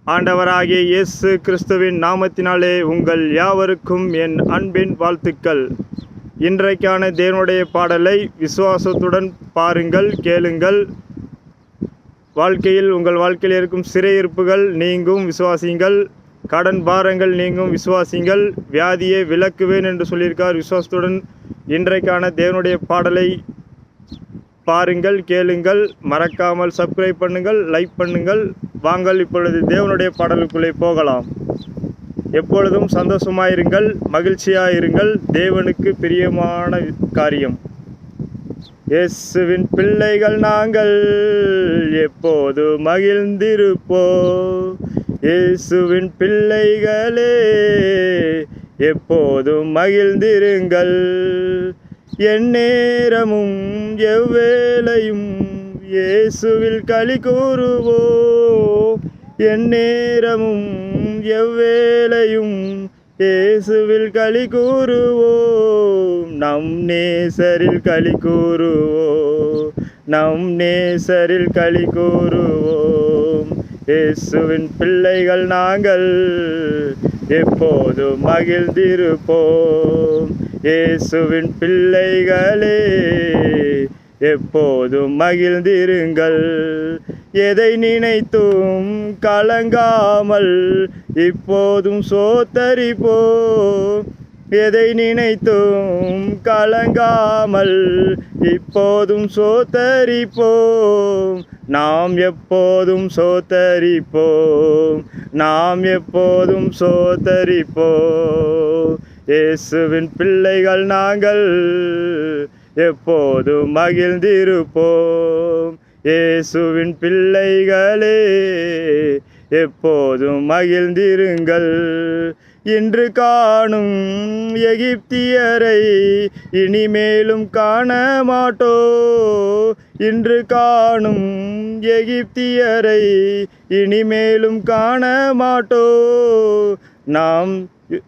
ஆண்டவராகிய இயேசு கிறிஸ்துவின் நாமத்தினாலே உங்கள் யாவருக்கும் என் அன்பின் வாழ்த்துக்கள். இன்றைக்கான தேவனுடைய பாடலை விசுவாசத்துடன் பாருங்கள், கேளுங்கள். உங்கள் வாழ்க்கையில் இருக்கும் சிறையிருப்புகள் நீங்கும், விசுவாசிங்கள். கடன் பாரங்கள் நீங்கும், விசுவாசிங்கள். வியாதியை விலக்குவேன் என்று சொல்லியிருக்கார். விசுவாசத்துடன் இன்றைக்கான தேவனுடைய பாடலை பாருங்கள், கேளுங்கள். மறக்காமல் சப்ஸ்கிரைப் பண்ணுங்கள், லைக் பண்ணுங்கள். வாங்கள் இப்பொழுது தேவனுடைய பாடலுக்குள்ளே போகலாம். எப்பொழுதும் சந்தோஷமாயிருங்கள், மகிழ்ச்சியாயிருங்கள். தேவனுக்கு பிரியமான காரியம். இயேசுவின் பிள்ளைகள் நாங்கள் எப்போது மகிழ்ந்திருப்போம். இயேசுவின் பிள்ளைகளே எப்போதும் மகிழ்ந்திருங்கள். எந்நேரமும் எவ்வேளையும் இயேசுவில் களி கூறுவோம். எந்நேரமும் எவ்வேளையும் இயேசுவில் களி கூறுவோம். நம் நேசரில் களி கூறுவோம், நம் நேசரில் களி கூறுவோம். இயேசுவின் பிள்ளைகள் நாங்கள் எப்போதும் மகிழ்ந்திருப்போம். இயேசுவின் பிள்ளைகளே எப்போதும் மகிழ்ந்திருங்கள். எதை நினைத்தும் கலங்காமல் இப்போதும் சோத்தரிப்போம். எதை நினைத்தும் கலங்காமல் இப்போதும் சோத்தரிப்போம். நாம் எப்போதும் சோத்தரிப்போம், நாம் எப்போதும் சோத்தரிப்போம். இயேசுவின் பிள்ளைகள் நாங்கள் எப்போதும் மகிழ்ந்திருப்போம். இயேசுவின் பிள்ளைகளே எப்போதும் மகிழ்ந்திருங்கள். இன்று காணும் எகிப்தியரை இனிமேலும் காண மாட்டோம். இன்று காணும் எகிப்தியரை இனிமேலும் காண மாட்டோம்.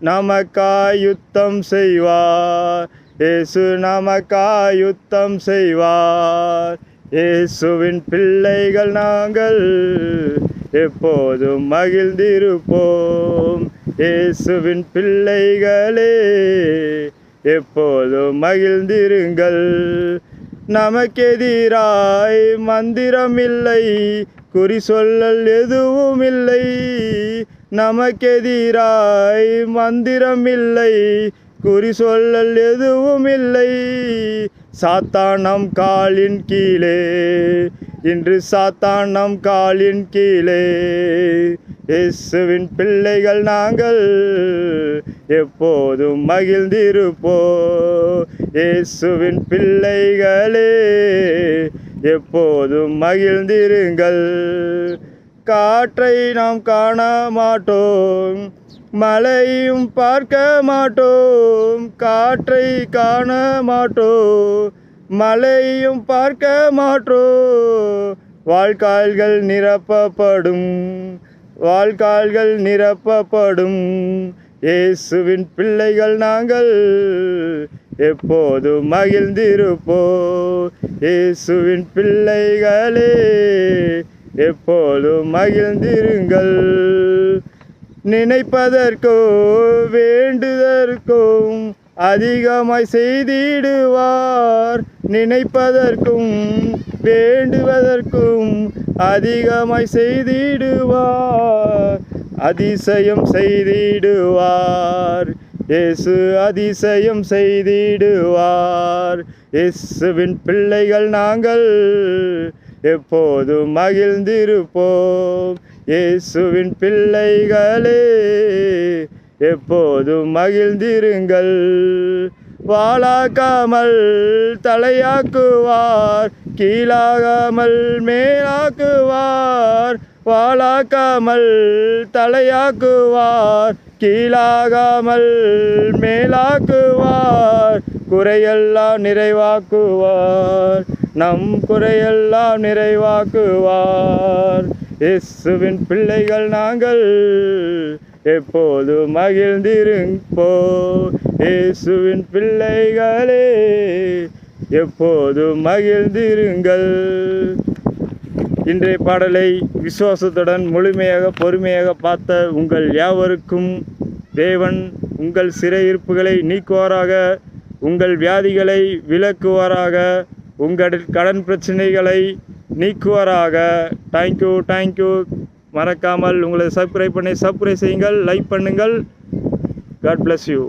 நமக்காய் யுத்தம் செய்வார், இயேசு நமக்காய் யுத்தம் செய்வார். இயேசுவின் பிள்ளைகள் நாங்கள் எப்போதும் மகிழ்ந்திருப்போம். இயேசுவின் பிள்ளைகளே எப்போதும் மகிழ்ந்திருங்கள். நமக்கெதிராய் மந்திரமில்லை, குறி சொல்லல் எதுவும் இல்லை. நமக்கெதிராய் மந்திரமில்லை, குறி சொல்லல் எதுவும் இல்லை. சாத்தான் நம் காலின் கீழே, இன்று சாத்தான் நம் காலின் கீழே. இயேசுவின் பிள்ளைகள் நாங்கள் எப்போதும் மகிழ்ந்திருப்போம். இயேசுவின் பிள்ளைகளே எப்போதும் மகிழ்ந்திருங்கள். காற்றை நாம் காண மாட்டோம், மழையும் பார்க்க மாட்டோம். காற்றை காண மாட்டோம், மழையும் பார்க்க மாட்டோம். வாழ்கால்கள் நிரப்பப்படும், வாழ்கால்கள் நிரப்பப்படும். இயேசுவின் பிள்ளைகள் நாங்கள் எப்போதும் மகிழ்ந்திருப்போம். இயேசுவின் பிள்ளைகளே எப்போதும் மகிழ்ந்திருங்கள். நினைப்பதற்கோ வேண்டுதற்கும் அதிகமாய் செய்திடுவார். நினைப்பதற்கும் வேண்டுவதற்கும் அதிகமாய் செய்திடுவார். அதிசயம் செய்திடுவார், இயேசு அதிசயம் செய்திடுவார். இயேசுவின் பிள்ளைகள் நாங்கள் எப்போதும் மகிழ்ந்திருப்போம். இயேசுவின் பிள்ளைகளே எப்போதும் மகிழ்ந்திருங்கள். வாளாக்காமல் தலையாக்குவார், கீழாகாமல் மேலாக்குவார். வாளாக்காமல் தலையாக்குவார், கீழாகாமல் மேலாக்குவார். குறையெல்லாம் நிறைவாக்குவார், நம் குறையெல்லாம் நிறைவாக்குவார். இயேசுவின் பிள்ளைகள் நாங்கள் எப்போதும் மகிழ்ந்திருப்போம். இயேசுவின் பிள்ளைகளே எப்போதும் மகிழ்ந்திருங்கள். இன்றைய பாடலை விசுவாசத்துடன் முழுமையாக பொறுமையாக பார்த்த உங்கள் யாவருக்கும் தேவன் உங்கள் சிறையிருப்புகளை நீக்குவாராக, உங்கள் வியாதிகளை விலக்குவாராக, உங்கள் கடன் பிரச்சனைகளை நீக்குவாராக. தேங்க்யூ. மறக்காமல் உங்களை சப்ஸ்கிரைப் செய்யுங்கள், லைக் பண்ணுங்கள். God bless you.